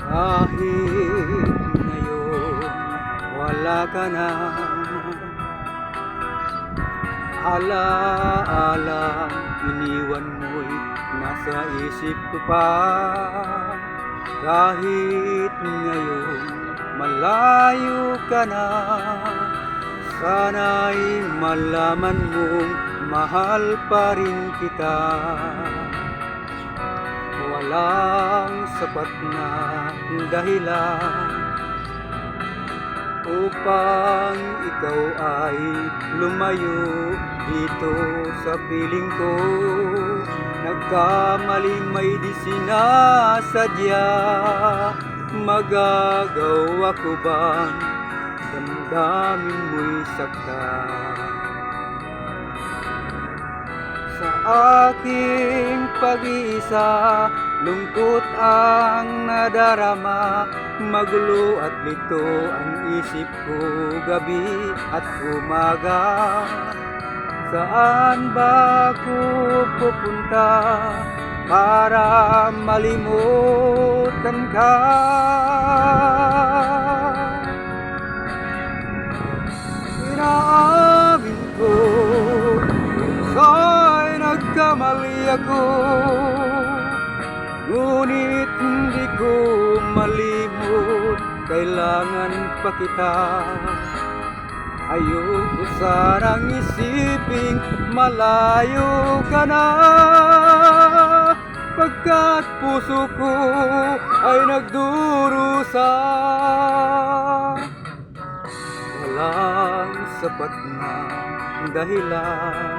Kahit ngayon wala ka na, alaala iniwan mo'y nasa isip ko pa. Kahit ngayon malayo ka na, sana'y malaman mong mahal pa rin kita. Walang sapat na dahilan upang ikaw ay lumayo dito sa piling ko. Nagkamali may di sinasadya, magagawa ko bang damdamin mo'y saktan? Sa aking pag-iisa, lungkot ang nadarama, magulo at lito ang isip ko gabi at umaga. Saan ba ako pupunta para malimutan ka? Inaamin ko sa'y nagkamali ako, ngunit hindi ko malimot, kailangan pa kita. Ayoko sanang isiping malayo ka na, pagkat puso ko ay nagdurusa. Walang sapat na dahilan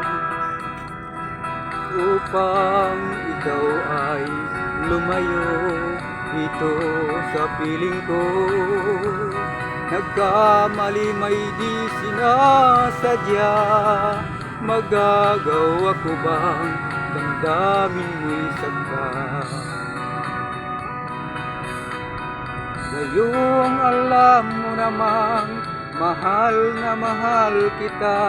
upang ikaw ay lumayo dito sa piling ko. Nagkamali may di sinasadya, magagawa ko bang damdamin mo'y saktan? Ngayong alam mo namang mahal na mahal kita,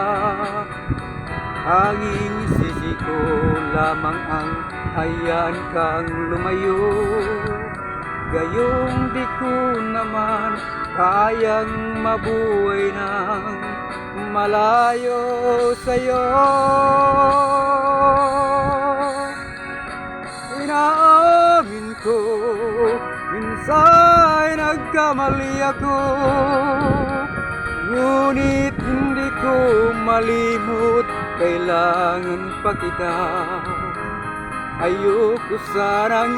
tanging sisi ko lamang ang hayaan kang lumayo. Gayong di ko naman kayang mabuhay ng malayo sa'yo. Inaamin ko, minsan nagkamali ako, ngunit hindi ko malimot, kailangan pa kita. Ayoko sanang